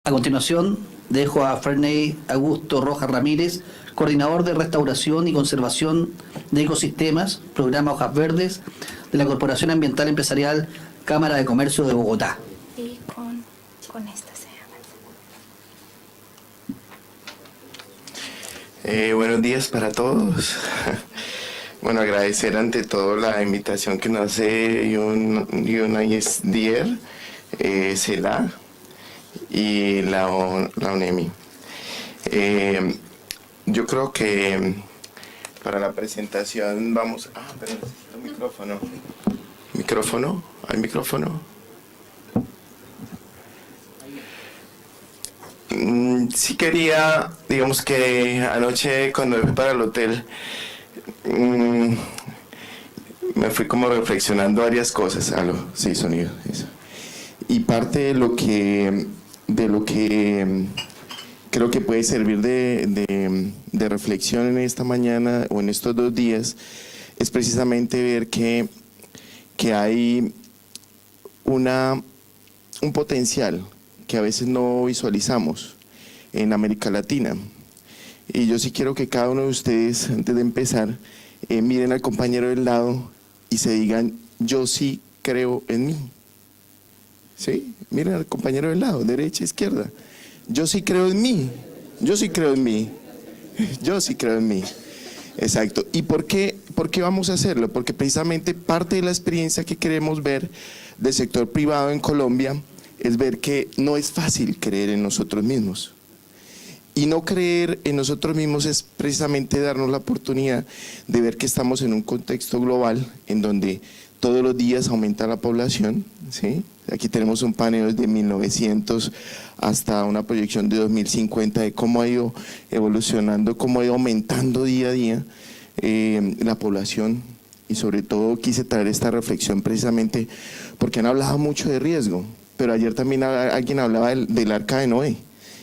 A continuación, dejo a Ferney Augusto Rojas Ramírez, coordinador de restauración y conservación de ecosistemas, programa Hojas Verdes, de la Corporación Ambiental Empresarial Cámara de Comercio de Bogotá. Y con esta se llama. Buenos días para todos. Bueno, agradecer ante todo la invitación que nos hace UNISDR, CELAC y la UNEMI. Yo creo que para la presentación vamos... pero necesito un micrófono. ¿Micrófono? ¿Hay micrófono? Sí quería, digamos que anoche cuando me fui para el hotel, me fui como reflexionando varias cosas. Sí, sonido, eso. Y parte de lo que creo que puede servir de reflexión en esta mañana o en estos 2 días es precisamente ver que hay un potencial que a veces no visualizamos en América Latina. Y yo sí quiero que cada uno de ustedes, antes de empezar, miren al compañero del lado y se digan, yo sí creo en mí. ¿Sí? Miren al compañero del lado, derecha, izquierda. Yo sí creo en mí, yo sí creo en mí, yo sí creo en mí. Exacto. ¿Y por qué vamos a hacerlo? Porque precisamente parte de la experiencia que queremos ver del sector privado en Colombia es ver que no es fácil creer en nosotros mismos. Y no creer en nosotros mismos es precisamente darnos la oportunidad de ver que estamos en un contexto global en donde todos los días aumenta la población, ¿sí? Aquí tenemos un paneo desde 1900 hasta una proyección de 2050 de cómo ha ido evolucionando, cómo ha ido aumentando día a día la población. Y sobre todo quise traer esta reflexión precisamente porque han hablado mucho de riesgo, pero ayer también alguien hablaba del Arca de Noé.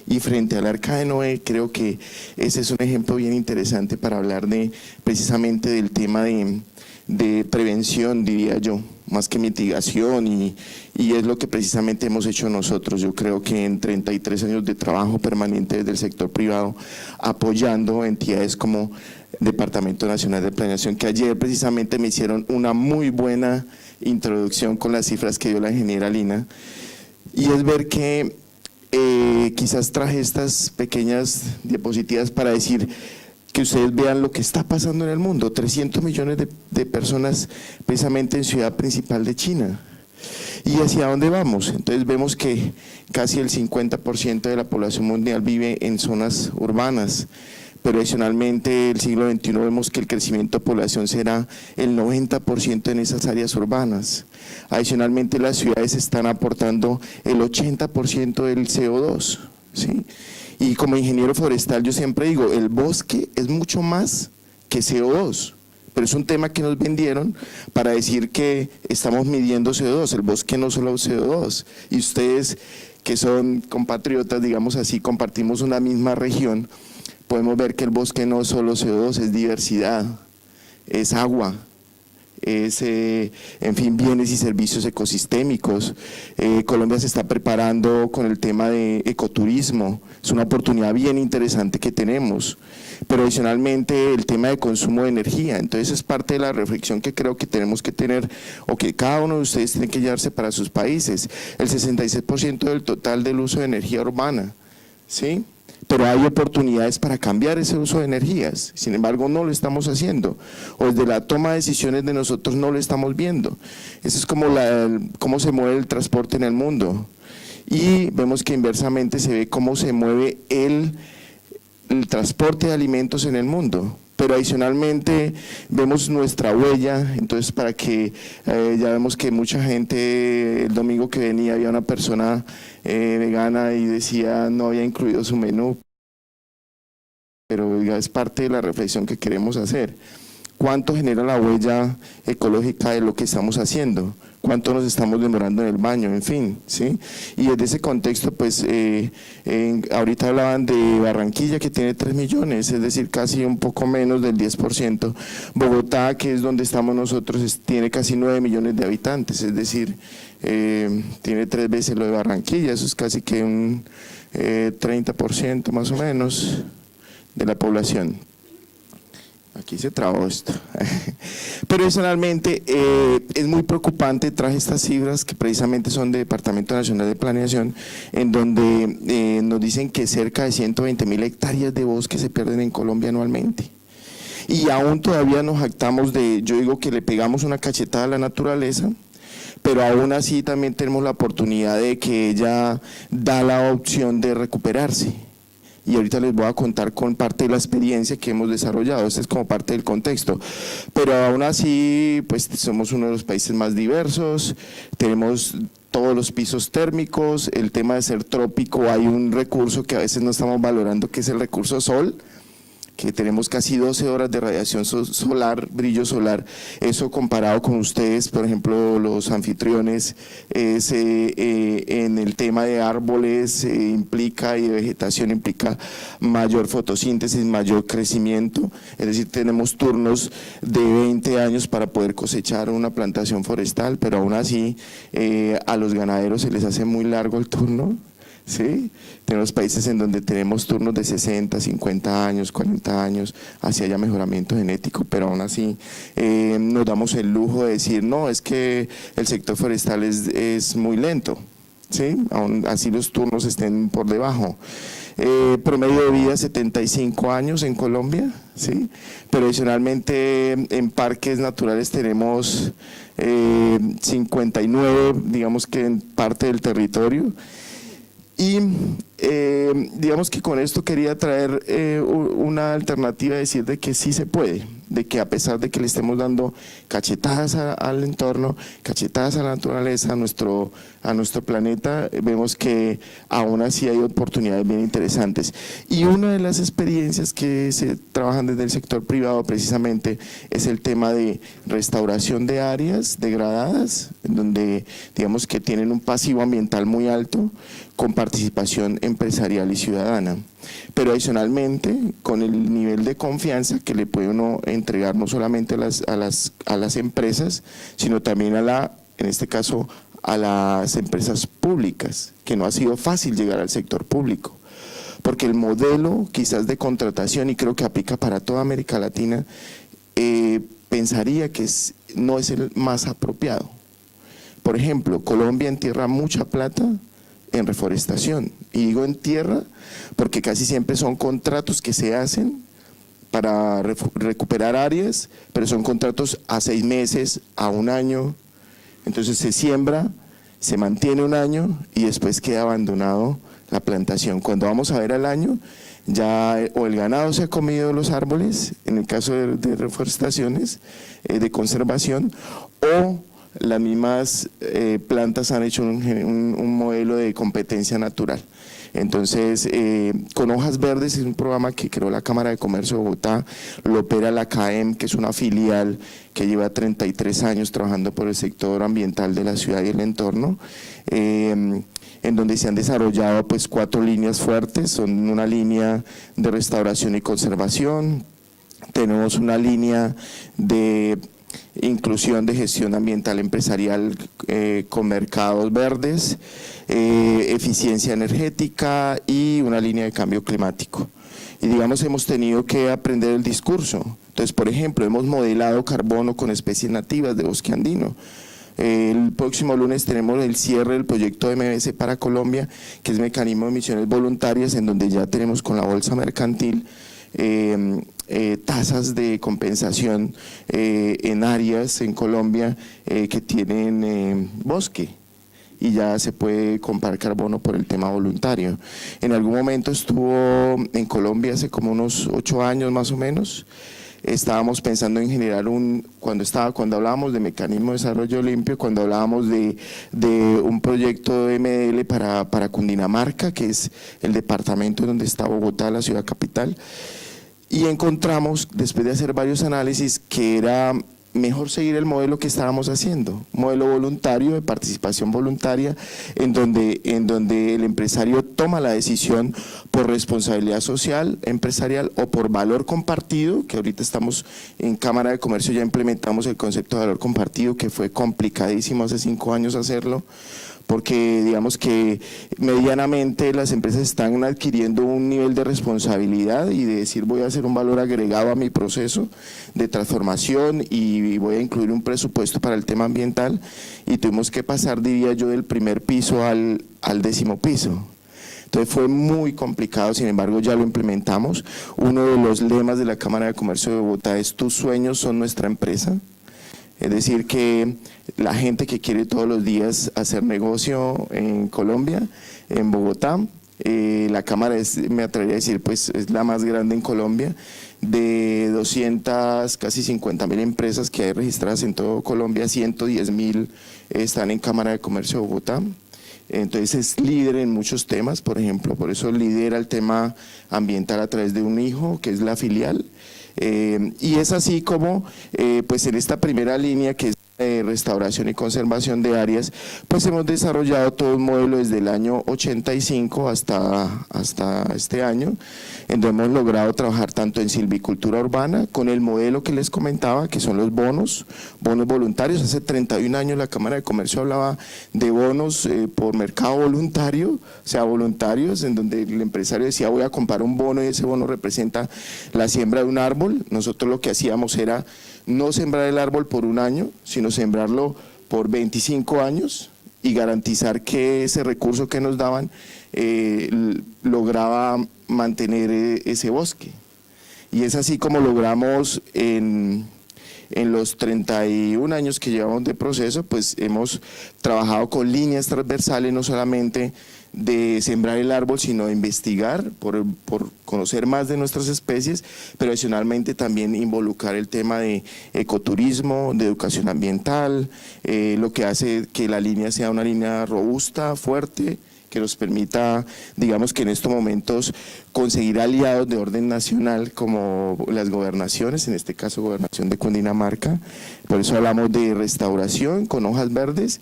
Y frente al Arca de Noé creo que ese es un ejemplo bien interesante para hablar precisamente del tema de prevención, diría yo, más que mitigación, y es lo que precisamente hemos hecho nosotros. Yo creo que en 33 años de trabajo permanente desde el sector privado, apoyando entidades como Departamento Nacional de Planeación, que ayer precisamente me hicieron una muy buena introducción con las cifras que dio la ingeniera Lina, y es ver que quizás traje estas pequeñas diapositivas para decir que ustedes vean lo que está pasando en el mundo. 300 millones de personas precisamente en ciudad principal de China. ¿Y hacia dónde vamos? Entonces vemos que casi el 50% de la población mundial vive en zonas urbanas, pero adicionalmente el siglo XXI vemos que el crecimiento de población será el 90% en esas áreas urbanas. Adicionalmente las ciudades están aportando el 80% del CO2, ¿sí? Y como ingeniero forestal yo siempre digo, el bosque es mucho más que CO2, pero es un tema que nos vendieron para decir que estamos midiendo CO2, el bosque no solo CO2, y ustedes que son compatriotas, digamos así, compartimos una misma región, podemos ver que el bosque no es solo CO2, es diversidad, es agua, es, en fin, bienes y servicios ecosistémicos. Colombia se está preparando con el tema de ecoturismo, es una oportunidad bien interesante que tenemos, pero adicionalmente el tema de consumo de energía. Entonces es parte de la reflexión que creo que tenemos que tener, o que cada uno de ustedes tiene que llevarse para sus países. El 66% del total del uso de energía urbana, ¿sí? Pero hay oportunidades para cambiar ese uso de energías, sin embargo no lo estamos haciendo, o desde la toma de decisiones de nosotros no lo estamos viendo. Eso es como cómo se mueve el transporte en el mundo, y vemos que inversamente se ve cómo se mueve el transporte de alimentos en el mundo. Pero adicionalmente vemos nuestra huella, entonces para que ya vemos que mucha gente, el domingo que venía había una persona vegana y decía no había incluido su menú, pero ya es parte de la reflexión que queremos hacer. ¿Cuánto genera la huella ecológica de lo que estamos haciendo? ¿Cuánto nos estamos demorando en el baño? En fin, ¿sí? Y desde ese contexto, pues, ahorita hablaban de Barranquilla, que tiene 3 millones, es decir, casi un poco menos del 10%. Bogotá, que es donde estamos nosotros, tiene casi 9 millones de habitantes, es decir, tiene 3 veces lo de Barranquilla, eso es casi que 30% más o menos de la población. Aquí se trabó esto. Pero adicionalmente es muy preocupante, traje estas cifras que precisamente son del Departamento Nacional de Planeación, en donde nos dicen que cerca de 120.000 hectáreas de bosque se pierden en Colombia anualmente. Y aún todavía nos jactamos de, yo digo que le pegamos una cachetada a la naturaleza, pero aún así también tenemos la oportunidad de que ella da la opción de recuperarse. Y ahorita les voy a contar con parte de la experiencia que hemos desarrollado, este es como parte del contexto, pero aún así pues somos uno de los países más diversos, tenemos todos los pisos térmicos, el tema de ser trópico, hay un recurso que a veces no estamos valorando que es el recurso sol, que tenemos casi 12 horas de radiación solar, brillo solar, eso comparado con ustedes, por ejemplo, los anfitriones, en el tema de árboles implica y de vegetación implica mayor fotosíntesis, mayor crecimiento, es decir, tenemos turnos de 20 años para poder cosechar una plantación forestal, pero aún así a los ganaderos se les hace muy largo el turno. ¿Sí? Tenemos países en donde tenemos turnos de 60, 50 años, 40 años, hacia allá mejoramiento genético, pero aún así nos damos el lujo de decir, no, es que el sector forestal es muy lento, ¿sí? Aún así los turnos estén por debajo. Promedio de vida 75 años en Colombia, ¿sí? Pero adicionalmente en parques naturales tenemos 59, digamos que en parte del territorio. Y digamos que con esto quería traer una alternativa, decir de que sí se puede, de que a pesar de que le estemos dando cachetadas al entorno, cachetadas a la naturaleza, a nuestro planeta, vemos que aún así hay oportunidades bien interesantes. Y una de las experiencias que se trabajan desde el sector privado precisamente es el tema de restauración de áreas degradadas, donde digamos que tienen un pasivo ambiental muy alto, con participación empresarial y ciudadana, pero adicionalmente con el nivel de confianza que le puede uno entregar no solamente a las empresas, sino también en este caso a las empresas públicas, que no ha sido fácil llegar al sector público, porque el modelo quizás de contratación, y creo que aplica para toda América Latina, pensaría que no es el más apropiado. Por ejemplo, Colombia entierra mucha plata en reforestación, y digo en tierra porque casi siempre son contratos que se hacen para recuperar áreas, pero son contratos a 6 meses, a 1 año, entonces se siembra, se mantiene 1 año y después queda abandonado la plantación. Cuando vamos a ver al año, ya o el ganado se ha comido los árboles, en el caso de reforestaciones, de conservación, o las mismas plantas han hecho un modelo de competencia natural. Entonces, con Hojas Verdes es un programa que creó la Cámara de Comercio de Bogotá, lo opera la CAEM, que es una filial que lleva 33 años trabajando por el sector ambiental de la ciudad y el entorno, en donde se han desarrollado pues 4 líneas fuertes, son una línea de restauración y conservación, tenemos una línea de inclusión de gestión ambiental empresarial con mercados verdes, eficiencia energética y una línea de cambio climático. Y digamos hemos tenido que aprender el discurso. Entonces, por ejemplo, hemos modelado carbono con especies nativas de bosque andino. El próximo lunes tenemos el cierre del proyecto de MBC para Colombia, que es mecanismo de emisiones voluntarias, en donde ya tenemos con la bolsa mercantil tasas de compensación en áreas en Colombia que tienen bosque, y ya se puede comprar carbono por el tema voluntario. En algún momento estuvo en Colombia hace como unos 8 años más o menos, estábamos pensando en generar cuando hablábamos de mecanismo de desarrollo limpio, cuando hablábamos de un proyecto de MDL para Cundinamarca, que es el departamento donde está Bogotá, la ciudad capital, y encontramos, después de hacer varios análisis, que era mejor seguir el modelo que estábamos haciendo, modelo voluntario, de participación voluntaria, en donde el empresario toma la decisión por responsabilidad social, empresarial, o por valor compartido, que ahorita estamos en Cámara de Comercio, ya implementamos el concepto de valor compartido, que fue complicadísimo hace 5 años hacerlo, porque digamos que medianamente las empresas están adquiriendo un nivel de responsabilidad y de decir voy a hacer un valor agregado a mi proceso de transformación y voy a incluir un presupuesto para el tema ambiental, y tuvimos que pasar, diría yo, del primer piso al 10º piso. Entonces fue muy complicado, sin embargo ya lo implementamos. Uno de los lemas de la Cámara de Comercio de Bogotá es: tus sueños son nuestra empresa. Es decir, que la gente que quiere todos los días hacer negocio en Colombia, en Bogotá, la Cámara es, me atrevería a decir, pues es la más grande en Colombia, de 200, casi 50.000 empresas que hay registradas en todo Colombia, 110.000 están en Cámara de Comercio de Bogotá. Entonces es líder en muchos temas, por ejemplo, por eso lidera el tema ambiental a través de un hijo, que es la filial. Y es así como, pues en esta primera línea, que es restauración y conservación de áreas, pues hemos desarrollado todo un modelo desde el año 85 hasta este año, en donde hemos logrado trabajar tanto en silvicultura urbana, con el modelo que les comentaba, que son los bonos voluntarios. Hace 31 años la Cámara de Comercio hablaba de bonos por mercado voluntario, o sea, voluntarios, en donde el empresario decía voy a comprar un bono y ese bono representa la siembra de un árbol. Nosotros lo que hacíamos era no sembrar el árbol por un año, sino sembrarlo por 25 años y garantizar que ese recurso que nos daban lograba mantener ese bosque. Y es así como logramos en los 31 años que llevamos de proceso, pues hemos trabajado con líneas transversales, no solamente de sembrar el árbol, sino de investigar por conocer más de nuestras especies, pero adicionalmente también involucrar el tema de ecoturismo, de educación ambiental, lo que hace que la línea sea una línea robusta, fuerte, que nos permita, digamos que en estos momentos, conseguir aliados de orden nacional como las gobernaciones, en este caso Gobernación de Cundinamarca. Por eso hablamos de restauración con hojas verdes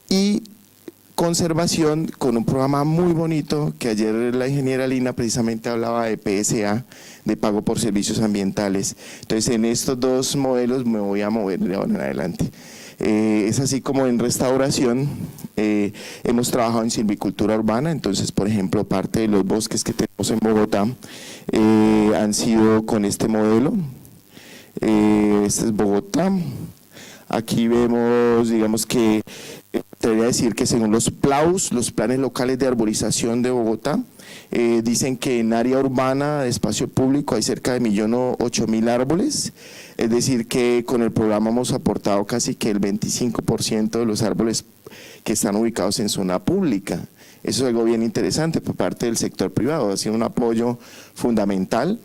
y conservación con un programa muy bonito que ayer la ingeniera Lina precisamente hablaba de PSA, de pago por servicios ambientales. Entonces en estos dos modelos me voy a mover de ahora en adelante. Es así como en restauración hemos trabajado en silvicultura urbana. Entonces, por ejemplo, parte de los bosques que tenemos en Bogotá han sido con este modelo. Este es Bogotá. Aquí vemos, digamos que, debería decir que según los PLAUs, los planes locales de arborización de Bogotá, dicen que en área urbana de espacio público hay cerca de 1.008.000 árboles, es decir que con el programa hemos aportado casi que el 25% de los árboles que están ubicados en zona pública. Eso es algo bien interesante por parte del sector privado, ha sido un apoyo fundamental.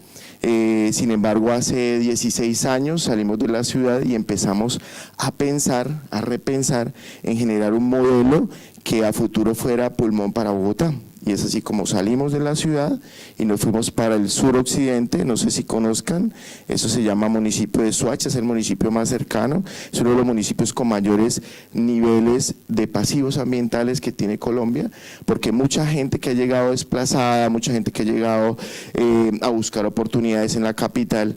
Sin embargo, hace 16 años salimos de la ciudad y empezamos a pensar, a repensar en generar un modelo que a futuro fuera pulmón para Bogotá. Y es así como salimos de la ciudad y nos fuimos para el suroccidente, no sé si conozcan, eso se llama municipio de Soacha, es el municipio más cercano, es uno de los municipios con mayores niveles de pasivos ambientales que tiene Colombia, porque mucha gente que ha llegado desplazada, mucha gente que ha llegado a buscar oportunidades en la capital,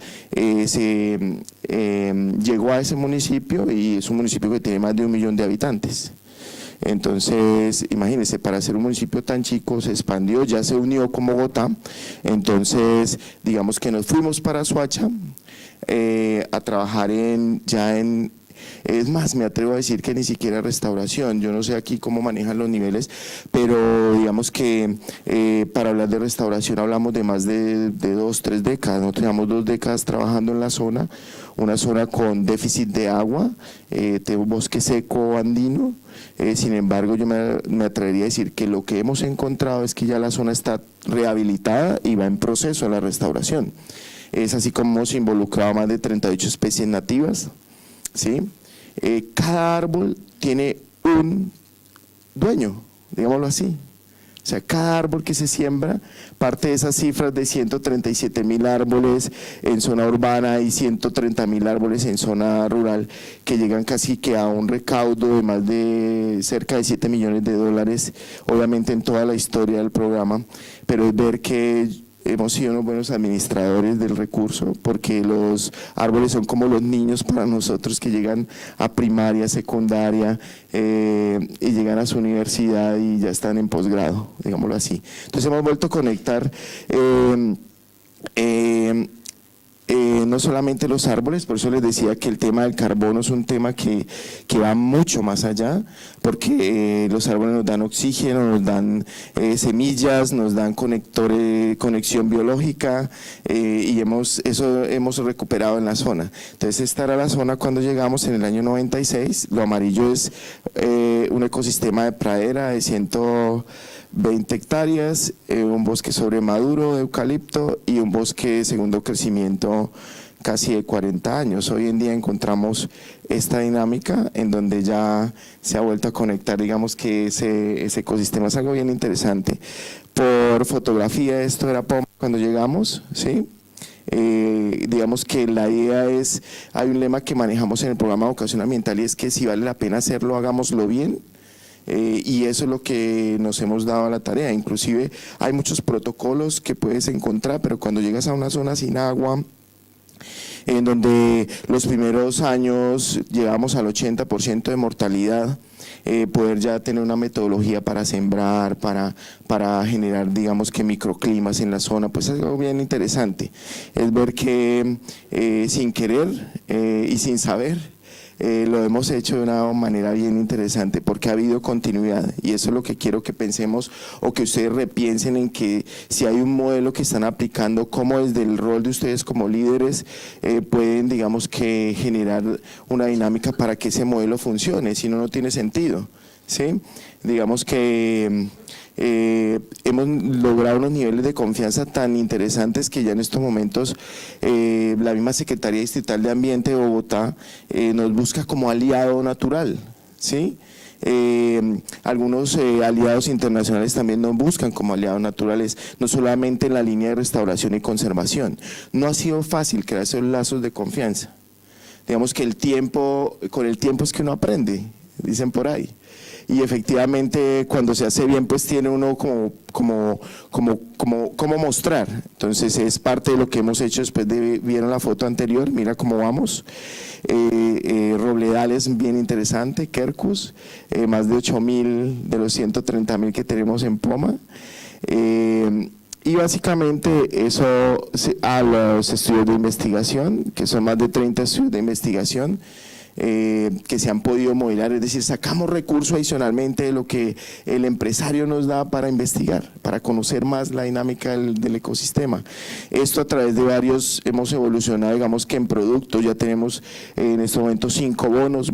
llegó a ese municipio y es un municipio que tiene más de 1 millón de habitantes. Entonces, imagínense, para ser un municipio tan chico se expandió, ya se unió con Bogotá. Entonces, digamos que nos fuimos para Soacha a trabajar es más, me atrevo a decir que ni siquiera restauración, yo no sé aquí cómo manejan los niveles, pero digamos que para hablar de restauración hablamos de más de 2, 3 décadas, nosotros llevamos 2 décadas trabajando en la zona, una zona con déficit de agua, tenemos bosque seco andino. Sin embargo, yo me atrevería a decir que lo que hemos encontrado es que ya la zona está rehabilitada y va en proceso a la restauración. Es así como hemos involucrado a más de 38 especies nativas, ¿sí? Cada árbol tiene un dueño, digámoslo así. O sea, cada árbol que se siembra, parte de esas cifras de 137.000 árboles en zona urbana y 130.000 árboles en zona rural, que llegan casi que a un recaudo de más de cerca de 7 millones de dólares, obviamente en toda la historia del programa, pero es ver que hemos sido unos buenos administradores del recurso, porque los árboles son como los niños para nosotros que llegan a primaria, secundaria y llegan a su universidad y ya están en posgrado, digámoslo así. Entonces hemos vuelto a conectar no solamente los árboles, por eso les decía que el tema del carbono es un tema que va mucho más allá, porque los árboles nos dan oxígeno, nos dan semillas, nos dan conexión biológica y eso hemos recuperado en la zona. Entonces esta era la zona cuando llegamos en el año 96, lo amarillo es un ecosistema de pradera de 120 hectáreas, un bosque sobremaduro de eucalipto y un bosque de segundo crecimiento casi de 40 años. Hoy en día encontramos esta dinámica en donde ya se ha vuelto a conectar, digamos que ese ecosistema es algo bien interesante. Por fotografía esto era Poma cuando llegamos, ¿sí? Digamos que la idea es, hay un lema que manejamos en el programa de educación ambiental y es que si vale la pena hacerlo, hagámoslo bien. Y eso es lo que nos hemos dado a la tarea. Inclusive hay muchos protocolos que puedes encontrar, pero cuando llegas a una zona sin agua, en donde los primeros años llegamos al 80% de mortalidad, poder ya tener una metodología para sembrar, para generar, digamos que microclimas en la zona, pues es algo bien interesante. Es ver que sin querer y sin saber, lo hemos hecho de una manera bien interesante porque ha habido continuidad y eso es lo que quiero que pensemos o que ustedes repiensen en que si hay un modelo que están aplicando, cómo desde el rol de ustedes como líderes pueden, digamos que generar una dinámica para que ese modelo funcione, si no, no tiene sentido, ¿sí? Digamos que hemos logrado unos niveles de confianza tan interesantes que ya en estos momentos la misma Secretaría Distrital de Ambiente de Bogotá nos busca como aliado natural, ¿sí? Algunos aliados internacionales también nos buscan como aliados naturales, no solamente en la línea de restauración y conservación. No ha sido fácil crear esos lazos de confianza. Digamos que con el tiempo es que uno aprende, dicen por ahí. Y efectivamente cuando se hace bien pues tiene uno como mostrar. Entonces es parte de lo que hemos hecho después vieron la foto anterior, mira cómo vamos. Robledales bien interesante, Quercus, más de 8.000 de los 130.000 que tenemos en Poma. Y básicamente eso a los estudios de investigación, que son más de 30 estudios de investigación, que se han podido modelar, es decir, sacamos recursos adicionalmente de lo que el empresario nos da para investigar, para conocer más la dinámica del ecosistema. Esto a través de varios, hemos evolucionado, digamos que en productos, ya tenemos en este momento 5 bonos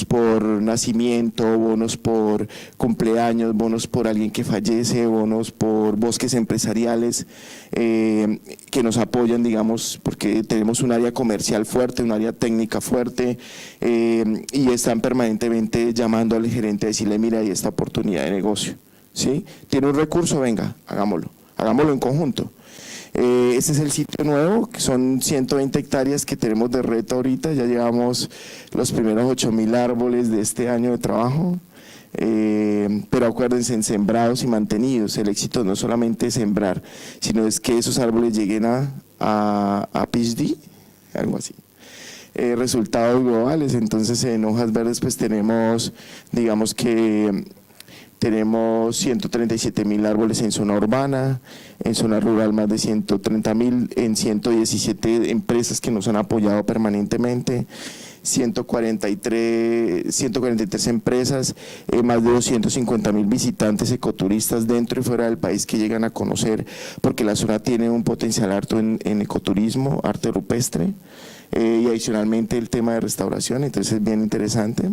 por nacimiento, bonos por cumpleaños, bonos por alguien que fallece, bonos por bosques empresariales, que nos apoyan, digamos, porque tenemos un área comercial fuerte, un área técnica fuerte, y están permanentemente llamando al gerente a decirle, mira, hay esta oportunidad de negocio, ¿sí? ¿Tiene un recurso? Venga, hagámoslo en conjunto. Este es el sitio nuevo, que son 120 hectáreas que tenemos de reto ahorita, ya llevamos los primeros 8.000 árboles de este año de trabajo. Pero acuérdense, en sembrados y mantenidos, el éxito no solamente es sembrar, sino es que esos árboles lleguen a PhD, algo así. Resultados globales. Entonces en hojas verdes pues tenemos, digamos que tenemos 137.000 árboles en zona urbana, en zona rural más de 130.000, en 117 empresas que nos han apoyado permanentemente, 143 empresas, más de 250.000 visitantes ecoturistas dentro y fuera del país que llegan a conocer, porque la zona tiene un potencial alto en ecoturismo, arte rupestre, y adicionalmente el tema de restauración, entonces es bien interesante.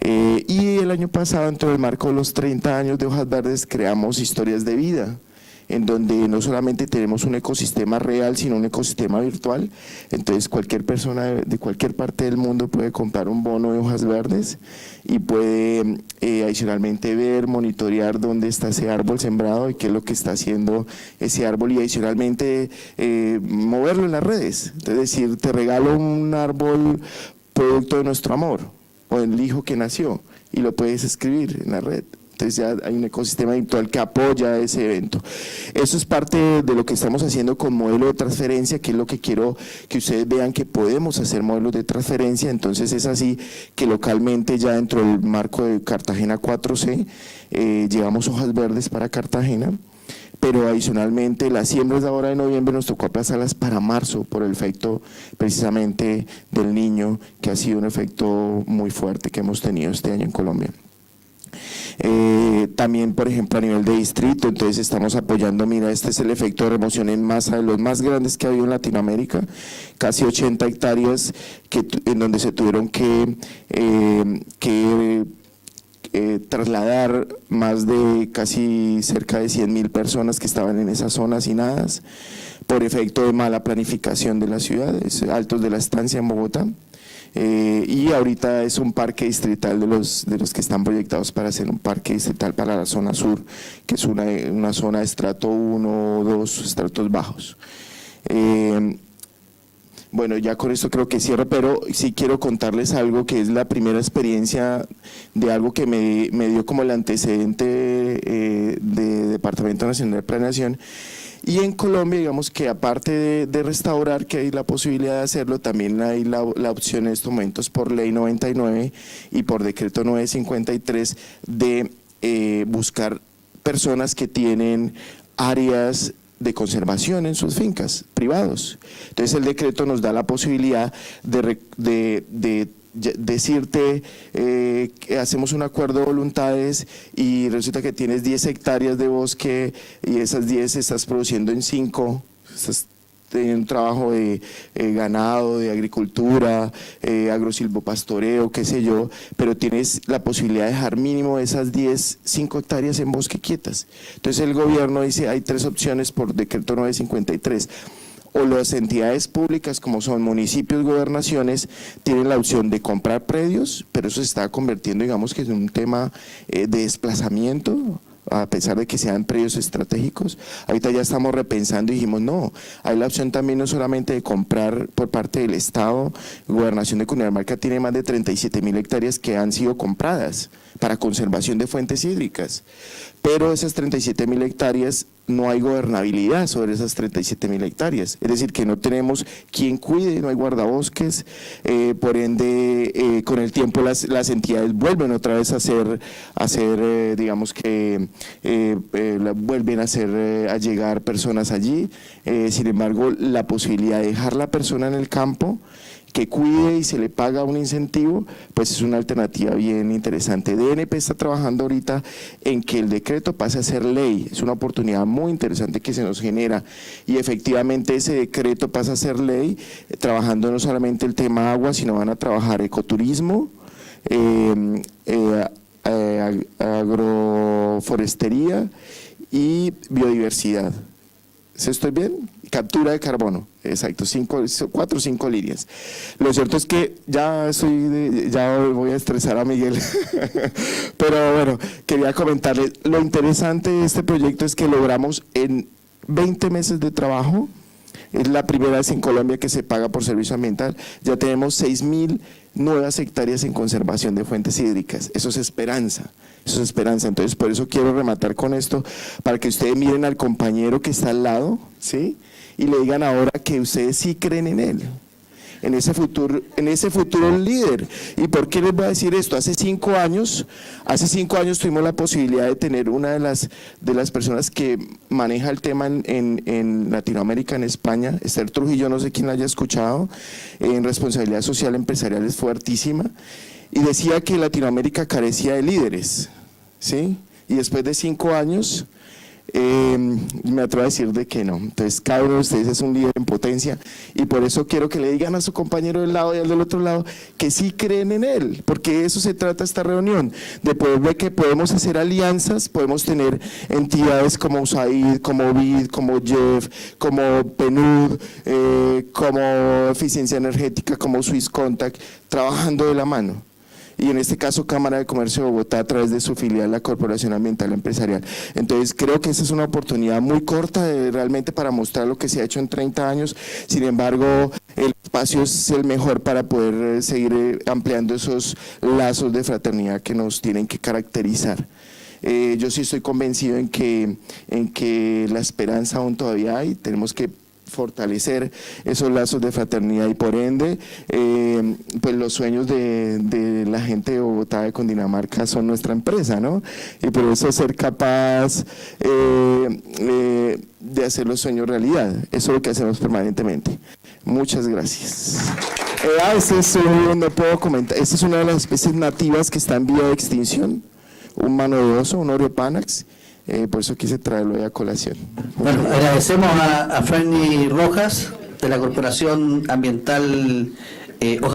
Y el año pasado, dentro del marco de los 30 años de Hojas Verdes, creamos Historias de Vida, en donde no solamente tenemos un ecosistema real, sino un ecosistema virtual. Entonces cualquier persona de cualquier parte del mundo puede comprar un bono de Hojas Verdes y puede adicionalmente ver, monitorear dónde está ese árbol sembrado y qué es lo que está haciendo ese árbol, y adicionalmente moverlo en las redes. Es decir, te regalo un árbol producto de nuestro amor, o el hijo que nació, y lo puedes escribir en la red. Entonces ya hay un ecosistema virtual que apoya ese evento. Eso es parte de lo que estamos haciendo con modelo de transferencia, que es lo que quiero que ustedes vean, que podemos hacer modelos de transferencia. Entonces es así que localmente, ya dentro del marco de Cartagena 4C, llevamos hojas verdes para Cartagena, pero adicionalmente las siembras de ahora de noviembre nos tocó aplazarlas para marzo por el efecto precisamente del Niño, que ha sido un efecto muy fuerte que hemos tenido este año en Colombia. También, por ejemplo, a nivel de distrito, entonces estamos apoyando, mira, este es el efecto de remoción en masa de los más grandes que ha habido en Latinoamérica, casi 80 hectáreas en donde se tuvieron que trasladar más de casi cerca de 100.000 personas que estaban en esas zonas hacinadas por efecto de mala planificación de las ciudades, Altos de la Estancia en Bogotá. Y ahorita es un parque distrital de los que están proyectados para hacer un parque distrital para la zona sur, que es una zona de estrato 1 o 2, estratos bajos. Bueno, ya con esto creo que cierro, pero sí quiero contarles algo que es la primera experiencia de algo que me dio como el antecedente de Departamento Nacional de Planeación. Y en Colombia, digamos que aparte de restaurar, que hay la posibilidad de hacerlo, también hay la opción en estos momentos por Ley 99 y por Decreto 953 de buscar personas que tienen áreas de conservación en sus fincas privados. Entonces el decreto nos da la posibilidad de decirte que hacemos un acuerdo de voluntades y resulta que tienes 10 hectáreas de bosque y esas 10 estás produciendo en 5, estás teniendo un trabajo de ganado, de agricultura, agrosilvopastoreo, qué sé yo, pero tienes la posibilidad de dejar mínimo de esas 5 hectáreas en bosque quietas. Entonces el gobierno dice, hay 3 opciones por decreto 953. O las entidades públicas, como son municipios, gobernaciones, tienen la opción de comprar predios, pero eso se está convirtiendo, digamos que en un tema de desplazamiento, a pesar de que sean predios estratégicos. Ahorita ya estamos repensando y dijimos, no, hay la opción también no solamente de comprar por parte del Estado. Gobernación de Cundinamarca tiene más de 37.000 hectáreas que han sido compradas para conservación de fuentes hídricas, pero esas 37.000 hectáreas no hay gobernabilidad sobre esas 37.000 hectáreas, es decir, que no tenemos quien cuide, no hay guardabosques, por ende, con el tiempo las entidades vuelven otra vez a hacer digamos que vuelven a llegar personas allí, sin embargo, la posibilidad de dejar la persona en el campo, que cuide y se le paga un incentivo, pues es una alternativa bien interesante. DNP está trabajando ahorita en que el decreto pase a ser ley, es una oportunidad muy interesante que se nos genera y efectivamente ese decreto pasa a ser ley, trabajando no solamente el tema agua, sino van a trabajar ecoturismo, agroforestería y biodiversidad. ¿Sí estoy bien? Captura de carbono, exacto, 4 o 5 líneas. Lo cierto es que ya voy a estresar a Miguel, pero bueno, quería comentarles, lo interesante de este proyecto es que logramos en 20 meses de trabajo, es la primera vez en Colombia que se paga por servicio ambiental, ya tenemos 6.000 nuevas hectáreas en conservación de fuentes hídricas, eso es esperanza. Eso es esperanza, entonces por eso quiero rematar con esto, para que ustedes miren al compañero que está al lado, ¿sí? Y le digan ahora que ustedes sí creen en él, en ese futuro líder. ¿Y por qué les voy a decir esto? Hace 5 años tuvimos la posibilidad de tener una de las personas que maneja el tema en Latinoamérica, en España, Esther Trujillo, no sé quién la haya escuchado, en responsabilidad social empresarial es fuertísima, y decía que Latinoamérica carecía de líderes, ¿sí? Y después de 5 años, me atrevo a decir de que no. Entonces cada uno de ustedes es un líder en potencia y por eso quiero que le digan a su compañero del lado y al del otro lado que sí creen en él, porque de eso se trata esta reunión, de poder ver que podemos hacer alianzas, podemos tener entidades como USAID, como BID, como JEF, como PNUD, como Eficiencia Energética, como Swiss Contact, trabajando de la mano. y en este caso Cámara de Comercio de Bogotá a través de su filial, la Corporación Ambiental Empresarial. Entonces creo que esa es una oportunidad muy corta realmente para mostrar lo que se ha hecho en 30 años, sin embargo el espacio es el mejor para poder seguir ampliando esos lazos de fraternidad que nos tienen que caracterizar. Yo sí estoy convencido en que la esperanza aún todavía hay, tenemos que fortalecer esos lazos de fraternidad y por ende pues los sueños de la gente de Bogotá, de Cundinamarca son nuestra empresa, ¿no? Y por eso ser capaz de hacer los sueños realidad, eso es lo que hacemos permanentemente. Muchas gracias. No puedo comentar, esta es una de las especies nativas que está en vía de extinción, un mano de oso, un Oreopanax. Por eso quise traerlo hoy a colación. Bueno, agradecemos a Franny Rojas de la Corporación Ambiental